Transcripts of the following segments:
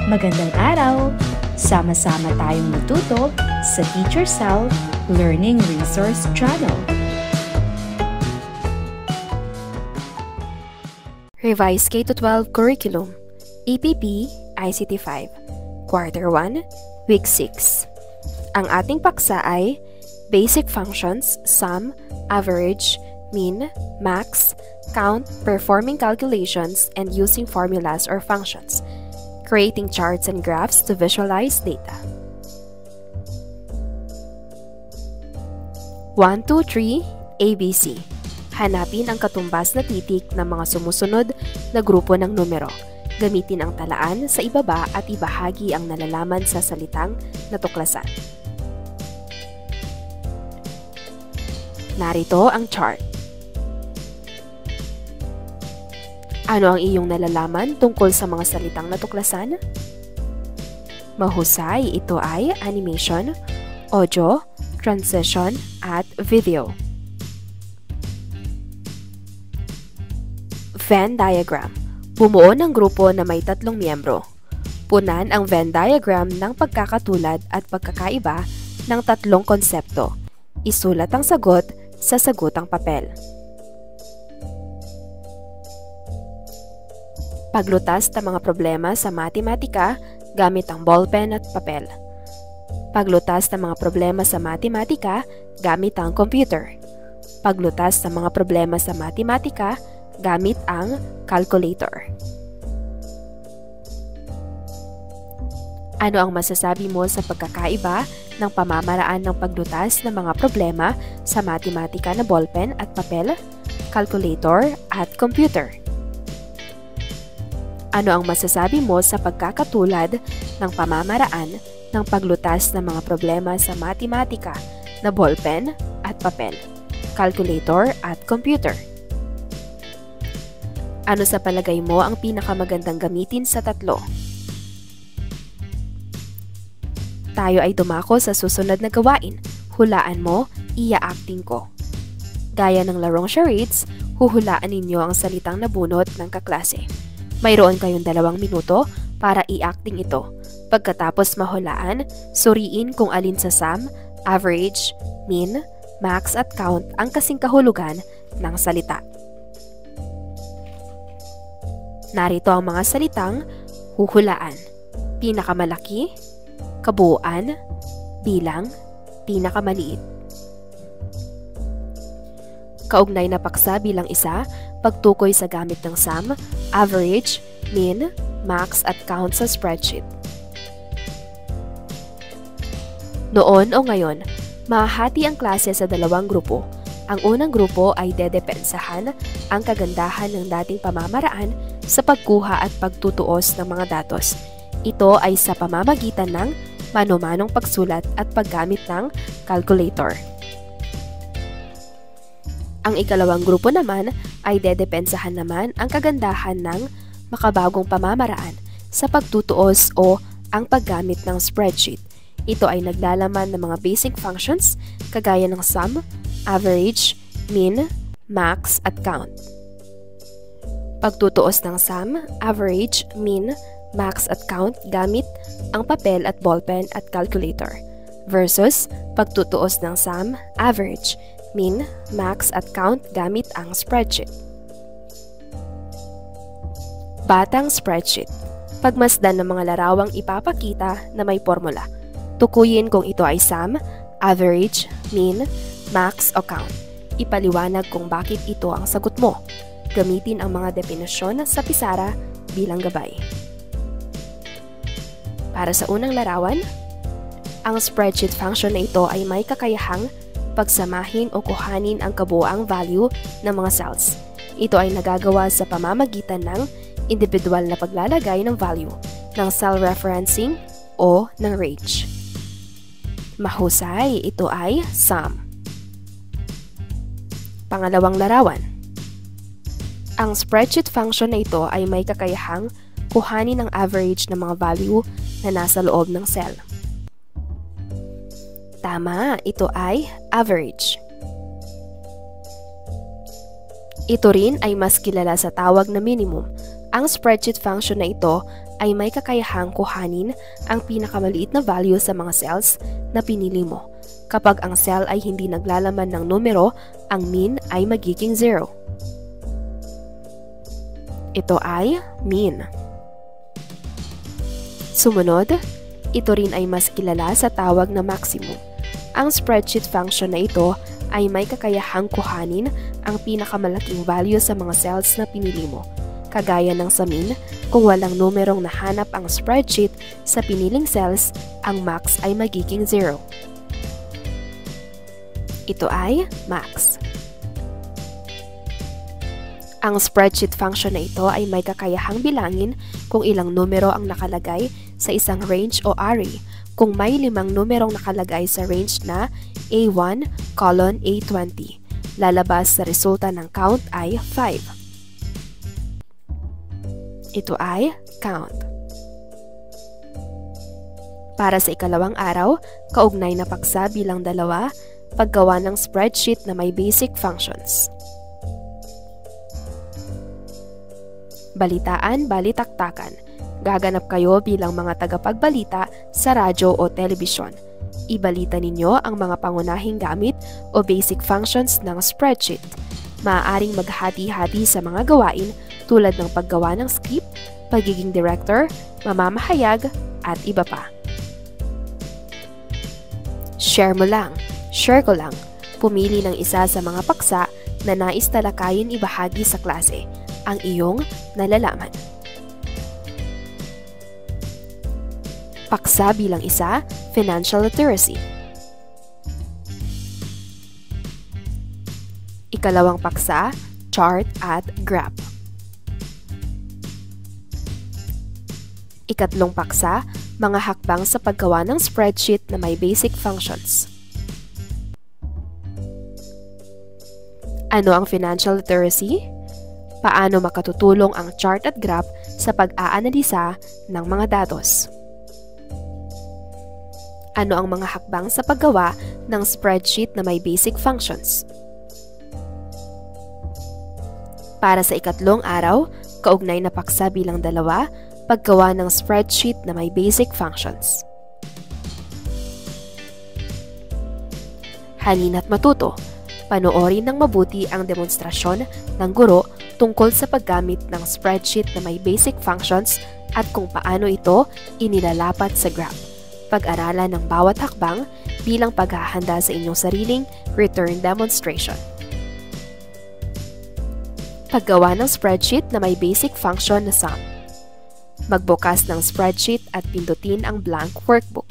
Magandang araw! Sama-sama tayong matuto sa Teacher Sal Learning Resource Channel. Revised K-12 Curriculum, EPP ICT 5, Quarter 1, Week 6. Ang ating paksa ay Basic Functions, Sum, Average, Mean, Max, Count, Performing Calculations, and Using Formulas or Functions. Creating charts and graphs to visualize data. 1, 2, 3, ABC. Hanapin ang katumbas na titik ng mga sumusunod na grupo ng numero. Gamitin ang talaan sa ibaba at ibahagi ang nalalaman sa salitang natuklasan. Narito ang chart. Ano ang iyong nalalaman tungkol sa mga salitang natuklasan? Mahusay, ito ay animation, audio, transition, at video. Venn diagram. Bumuo ng grupo na may 3 miyembro. Punan ang Venn diagram ng pagkakatulad at pagkakaiba ng 3 konsepto. Isulat ang sagot sa sagutang papel. Paglutas ng mga problema sa matematika gamit ang ballpen at papel. Paglutas ng mga problema sa matematika gamit ang computer. Paglutas ng mga problema sa matematika gamit ang calculator. Ano ang masasabi mo sa pagkakaiba ng pamamaraan ng paglutas ng mga problema sa matematika na ballpen at papel, calculator at computer? Ano ang masasabi mo sa pagkakatulad ng pamamaraan ng paglutas ng mga problema sa matematika na ballpen at papel, calculator at computer? Ano sa palagay mo ang pinakamagandang gamitin sa 3? Tayo ay dumako sa susunod na gawain. Hulaan mo, iya-acting ko. Gaya ng larong charades, huhulaan ninyo ang salitang nabunot ng kaklase. Mayroon kayong 2 minuto para i-acting ito. Pagkatapos mahulaan, suriin kung alin sa sum, average, mean, max at count ang kasing kahulugan ng salita. Narito ang mga salitang huhulaan. Pinakamalaki, kabuuan, bilang, pinakamaliit. Kaugnay na paksa bilang isa, pagtukoy sa gamit ng sum, average, mean, max at count sa spreadsheet. Noon o ngayon, mahahati ang klase sa 2 grupo. Ang unang grupo ay dedepensahan ang kagandahan ng dating pamamaraan sa pagkuha at pagtutuos ng mga datos. Ito ay sa pamamagitan ng mano-manong pagsulat at paggamit ng calculator. Ang ikalawang grupo naman ay dedepensahan naman ang kagandahan ng makabagong pamamaraan sa pagtutuos o ang paggamit ng spreadsheet. Ito ay naglalaman ng mga basic functions kagaya ng sum, average, mean, max at count. Pagtutuos ng sum, average, mean, max at count gamit ang papel at ballpen at calculator versus pagtutuos ng sum, average, mean, max at count gamit ang spreadsheet. Batang spreadsheet. Pagmasdan ng mga larawang ipapakita na may formula. Tukuyin kung ito ay sum, average, mean, max o count. Ipaliwanag kung bakit ito ang sagot mo. Gamitin ang mga definisyon sa pisara bilang gabay. Para sa unang larawan, ang spreadsheet function na ito ay may kakayahang pagsamahin o kuhanin ang kabuuang value ng mga cells. Ito ay nagagawa sa pamamagitan ng individual na paglalagay ng value, ng cell referencing o ng range. Mahusay, ito ay sum. Pangalawang larawan. Ang spreadsheet function na ito ay may kakayahang kuhanin ang average ng mga value na nasa loob ng cell. Tama, ito ay average. Ito rin ay mas kilala sa tawag na minimum. Ang spreadsheet function na ito ay may kakayahang kuhanin ang pinakamaliit na value sa mga cells na pinili mo. Kapag ang cell ay hindi naglalaman ng numero, ang mean ay magiging 0. Ito ay mean. Sumunod, ito rin ay mas kilala sa tawag na maximum. Ang spreadsheet function na ito ay may kakayahang kuhanin ang pinakamalaking value sa mga cells na pinili mo. Kagaya ng sa mean, kung walang numerong nahanap ang spreadsheet sa piniling cells, ang max ay magiging 0. Ito ay max. Ang spreadsheet function na ito ay may kakayahang bilangin kung ilang numero ang nakalagay sa isang range o array. Kung may 5 numerong nakalagay sa range na A1, A20, lalabas sa resulta ng count ay 5. Ito ay count. Para sa ikalawang araw, kaugnay na paksa bilang 2, paggawa ng spreadsheet na may basic functions. Balitaan, balitaktakan. Gaganap kayo bilang mga tagapagbalita sa radyo o telebisyon. Ibalita ninyo ang mga pangunahing gamit o basic functions ng spreadsheet. Maaaring maghati-hati sa mga gawain tulad ng paggawa ng script, pagiging director, mamamahayag, at iba pa. Share mo lang. Share ko lang. Pumili ng isa sa mga paksa na nais talakayin ibahagi sa klase, ang iyong nalalaman. Paksa bilang isa, financial literacy. Ikalawang paksa, chart at graph. Ikatlong paksa, mga hakbang sa paggawa ng spreadsheet na may basic functions. Ano ang financial literacy? Paano makatutulong ang chart at graph sa pag-aanalisa ng mga datos? Ano ang mga hakbang sa paggawa ng spreadsheet na may basic functions? Para sa ikatlong araw, kaugnay na paksa bilang 2, paggawa ng spreadsheet na may basic functions. Halina't matuto. Panoorin ng mabuti ang demonstrasyon ng guro tungkol sa paggamit ng spreadsheet na may basic functions at kung paano ito inilalapat sa graph. Pag-aralan ng bawat hakbang bilang paghahanda sa inyong sariling return demonstration. Paggawa ng spreadsheet na may basic function na sum. Magbukas ng spreadsheet at pindutin ang blank workbook.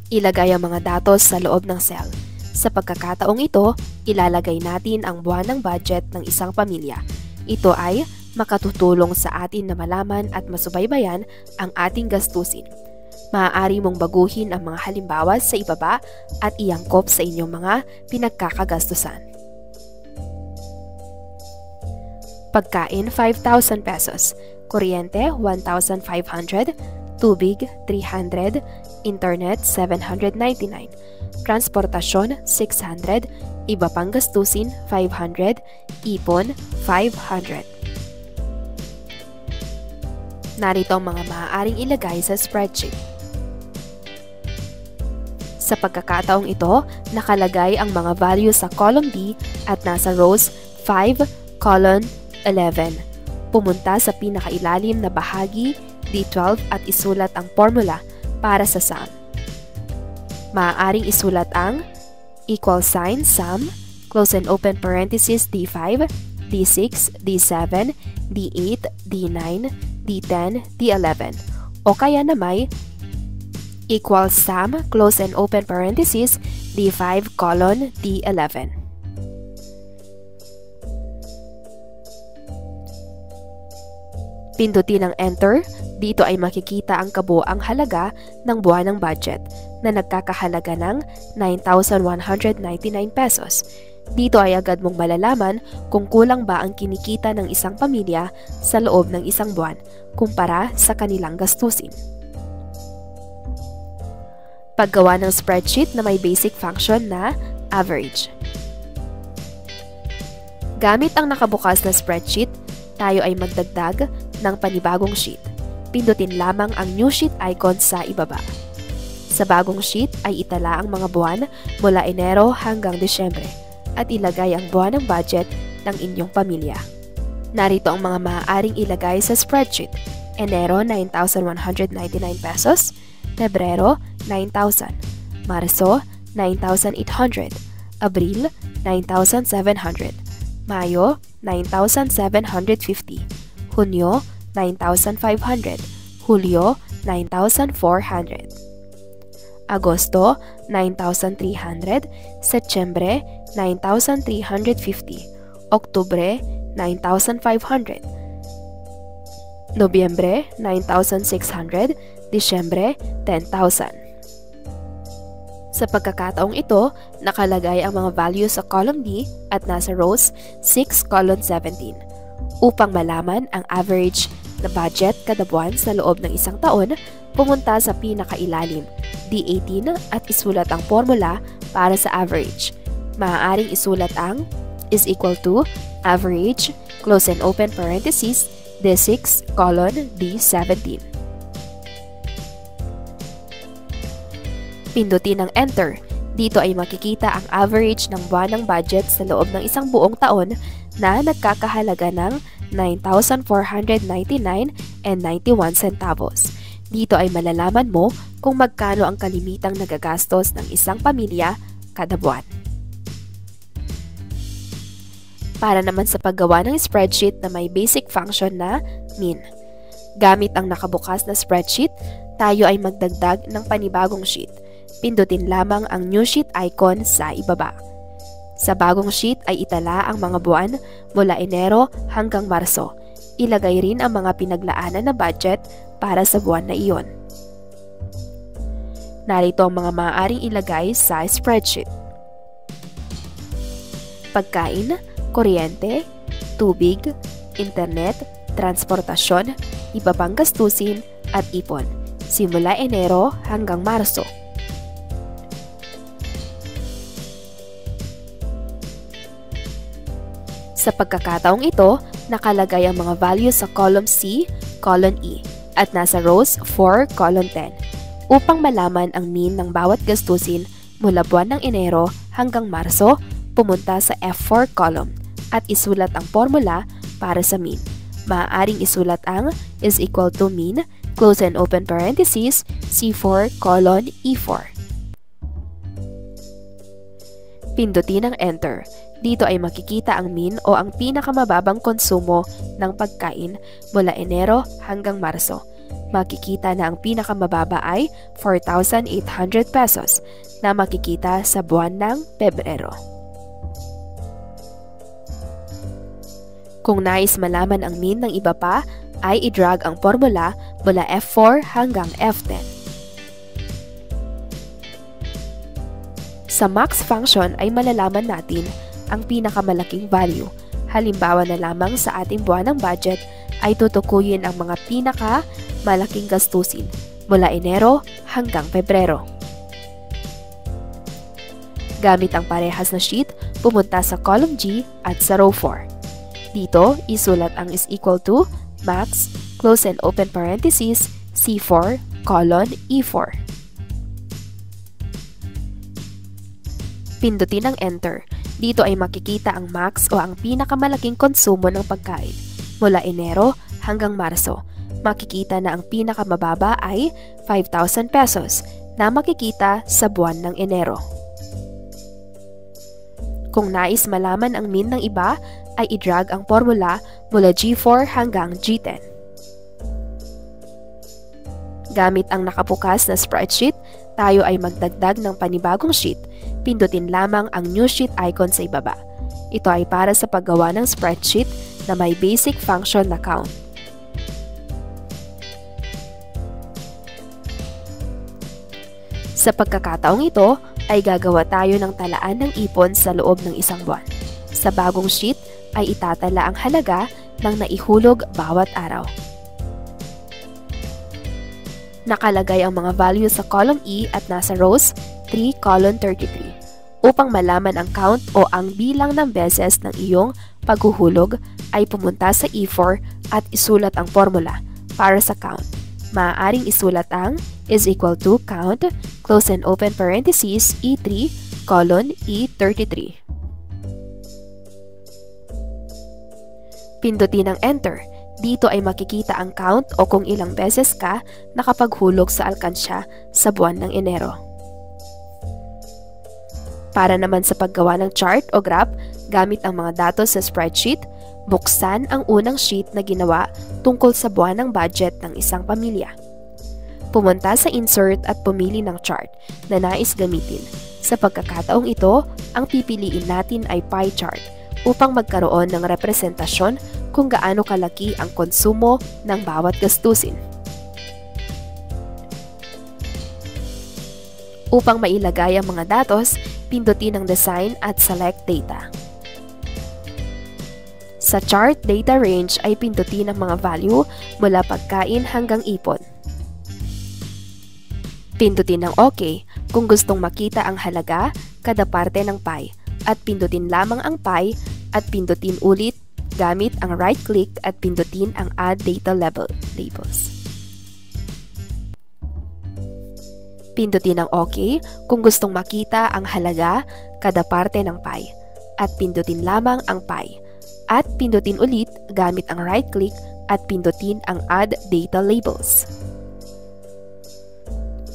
Ilagay ang mga datos sa loob ng cell. Sa pagkakataong ito, ilalagay natin ang buwan ng budget ng isang pamilya. Ito ay makatutulong sa atin na malaman at masubaybayan ang ating gastusin. Maaari mong baguhin ang mga halimbawa sa ibaba at iangkop sa inyong mga pinagkakagastusan. Pagkain 5,000 pesos, kuryente 1,500, tubig 300, internet 799, transportasyon 600, iba pang gastusin 500, ipon 500. Narito ang mga maaaring ilagay sa spreadsheet. Sa pagkakataong ito, nakalagay ang mga values sa column D at nasa rows 5, column 11. Pumunta sa pinakailalim na bahagi D12 at isulat ang formula para sa sum. Maaaring isulat ang equal sign sum, close and open parenthesis D5, D6, D7, D8, D9, D10, D11. O kaya na may equal sum, close and open parenthesis, D5, colon, D11. Pindutin ang enter. Dito ay makikita ang kabuoang halaga ng buwan ng budget na nagkakahalaga ng 9,199 pesos. Dito ay agad mong malalaman kung kulang ba ang kinikita ng isang pamilya sa loob ng isang buwan kumpara sa kanilang gastusin. Paggawa ng spreadsheet na may basic function na average. Gamit ang nakabukas na spreadsheet, tayo ay magdagdag ng panibagong sheet. Pindutin lamang ang new sheet icon sa ibaba. Sa bagong sheet ay itala ang mga buwan mula Enero hanggang Disyembre at ilagay ang buwan ng budget ng inyong pamilya. Narito ang mga maaaring ilagay sa spreadsheet. Enero, 9,199 pesos. Pebrero, 9,000. Marso, 9,800. Abril, 9,700. Mayo, 9,750. Hunyo, 9,500. Hulyo, 9,400. Agosto, 9,300. Setyembre, 9,350. Oktubre, 9,500. Nobyembre, 9,600. Disyembre, 10,000. Sa pagkakataong ito, nakalagay ang mga values sa column D at nasa rows 6 column 17 upang malaman ang average na budget kada buwan sa loob ng isang taon. Pumunta sa pinakailalim, D18 at isulat ang formula para sa average. Maaaring isulat ang is equal to average, close and open parentheses, D6 colon D17. Pindutin ang Enter. Dito ay makikita ang average ng buwanang budget sa loob ng isang buong taon na nagkakahalaga ng 9,499.91 centavos. Dito ay malalaman mo kung magkano ang kalimitang nagagastos ng isang pamilya kada buwan. Para naman sa paggawa ng spreadsheet na may basic function na min. Gamit ang nakabukas na spreadsheet, tayo ay magdagdag ng panibagong sheet. Pindutin lamang ang new sheet icon sa ibaba. Sa bagong sheet ay itala ang mga buwan mula Enero hanggang Marso. Ilagay rin ang mga pinaglaanan na budget para sa buwan na iyon. Narito ang mga maaaring ilagay sa spreadsheet. Pagkain, kuryente, tubig, internet, transportasyon, iba pang gastusin at ipon, simula Enero hanggang Marso. Sa pagkakataong ito, nakalagay ang mga values sa column C, column E, at nasa rows 4, column 10, upang malaman ang mean ng bawat gastusin mula buwan ng Enero hanggang Marso. Pumunta sa F4 column at isulat ang formula para sa mean. Maaaring isulat ang is equal to mean, close and open parentheses, C4 colon E4. Pindutin ang Enter. Dito ay makikita ang mean o ang pinakamababang konsumo ng pagkain mula Enero hanggang Marso. Makikita na ang pinakamababa ay 4,800 pesos na makikita sa buwan ng Pebrero. Kung nais malaman ang mean ng iba pa, ay i-drag ang formula mula F4 hanggang F10. Sa max function ay malalaman natin ang pinakamalaking value. Halimbawa na lamang sa ating buwan ng budget ay tutukuyin ang mga pinakamalaking gastusin mula Enero hanggang Pebrero. Gamit ang parehas na sheet, pumunta sa column G at sa row 4. Dito, isulat ang is equal to max, close and open parentheses, C4 colon E4. Pindutin ang Enter. Dito ay makikita ang max o ang pinakamalaking konsumo ng pagkain mula Enero hanggang Marso. Makikita na ang pinakamababa ay 5,000 pesos na makikita sa buwan ng Enero. Kung nais malaman ang mean ng iba, ay i-drag ang formula mula G4 hanggang G10. Gamit ang nakabukas na spreadsheet, tayo ay magdagdag ng panibagong sheet. Pindutin lamang ang new sheet icon sa ibaba. Ito ay para sa paggawa ng spreadsheet na may basic function na count. Sa pagkakataong ito, ay gagawa tayo ng talaan ng ipon sa loob ng isang buwan. Sa bagong sheet, ay itatala ang halaga ng naihulog bawat araw. Nakalagay ang mga values sa column E at nasa rows 3, column 33. Upang malaman ang count o ang bilang ng beses ng iyong paghuhulog ay pumunta sa E4 at isulat ang formula para sa count. Maaaring isulat ang is equal to count, close and open parentheses, E3, colon, E33. Pindutin ang enter. Dito ay makikita ang count o kung ilang beses ka nakapaghulog sa alkansya sa buwan ng Enero. Para naman sa paggawa ng chart o graph gamit ang mga datos sa spreadsheet, buksan ang unang sheet na ginawa tungkol sa buwan ng budget ng isang pamilya. Pumunta sa insert at pumili ng chart na nais gamitin. Sa pagkakataong ito, ang pipiliin natin ay pie chart upang magkaroon ng representasyon kung gaano kalaki ang konsumo ng bawat gastusin. Upang mailagay ang mga datos, pindutin ang Design at Select Data. Sa Chart Data Range ay pindutin ang mga value mula pagkain hanggang ipon. Pindutin ang OK kung gustong makita ang halaga kada parte ng pie at pindutin lamang ang pie at pindutin ulit gamit ang right-click at pindutin ang Add Data Labels. Pindutin ang OK kung gustong makita ang halaga kada parte ng pie at pindutin lamang ang pie at pindutin ulit gamit ang right-click at pindutin ang Add Data Labels.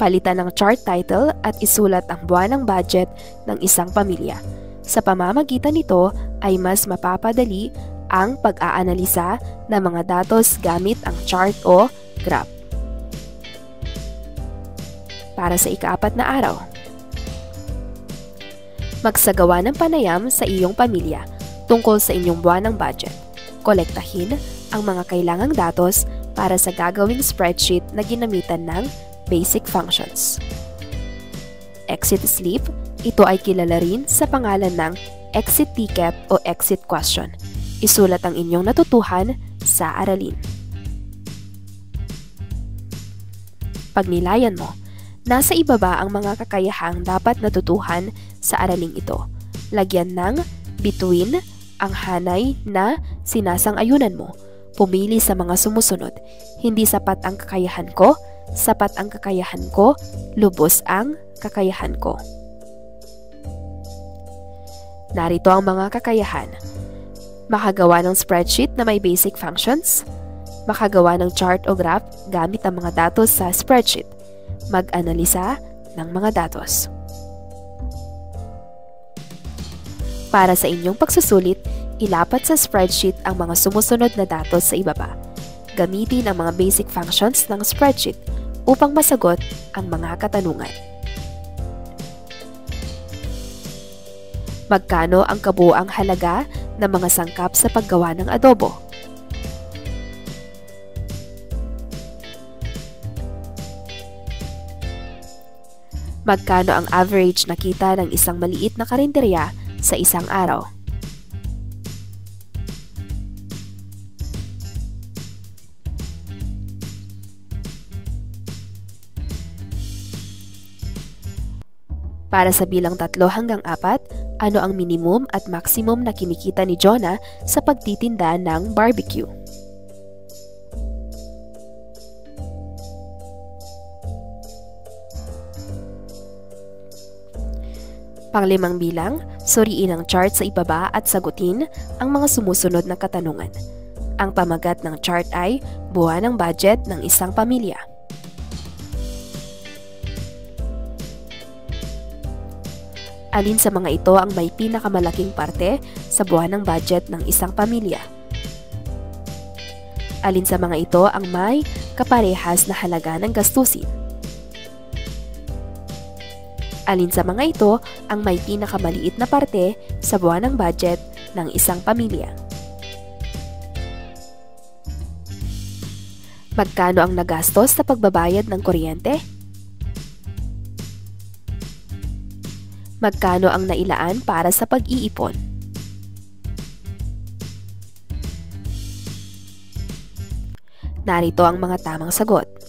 Palitan ang chart title at isulat ang buwan ng budget ng isang pamilya. Sa pamamagitan nito ay mas mapapadali ang pag-aanalisa ng mga datos gamit ang chart o graph. Para sa ika-4 na araw, magsagawa ng panayam sa iyong pamilya tungkol sa inyong buwan ng budget. Kolektahin ang mga kailangang datos para sa gagawing spreadsheet na ginamitan ng basic functions. Exit slip, ito ay kilala rin sa pangalan ng exit ticket o exit question. Isulat ang inyong natutuhan sa aralin. Pagnilayan mo, nasa ibaba ang mga kakayahang dapat natutuhan sa araling ito. Lagyan ng between ang hanay na sinasang-ayunan mo. Pumili sa mga sumusunod. Hindi sapat ang kakayahan ko, sapat ang kakayahan ko, lubos ang kakayahan ko. Narito ang mga kakayahan. Makagawa ng spreadsheet na may basic functions. Makagawa ng chart o graph gamit ang mga datos sa spreadsheet. Mag-analisa ng mga datos. Para sa inyong pagsusulit, ilapat sa spreadsheet ang mga sumusunod na datos sa ibaba. Gamitin ang mga basic functions ng spreadsheet upang masagot ang mga katanungan. Magkano ang kabuuang halaga ng mga sangkap sa paggawa ng adobo? Magkano ang average na kita ng isang maliit na karinderya sa isang araw? Para sa bilang 3 hanggang 4, ano ang minimum at maximum na kinikita ni Jonah sa pagtitinda ng barbecue? Pang-5 bilang, suriin ang chart sa ibaba at sagutin ang mga sumusunod na katanungan. Ang pamagat ng chart ay buwan ng budget ng isang pamilya. Alin sa mga ito ang may pinakamalaking parte sa buwan ng budget ng isang pamilya? Alin sa mga ito ang may kaparehas na halaga ng gastusin? Alin sa mga ito ang may pinakamaliit na parte sa buwan ng budget ng isang pamilya? Magkano ang nagastos sa pagbabayad ng kuryente? Magkano ang nailaan para sa pag-iipon? Narito ang mga tamang sagot.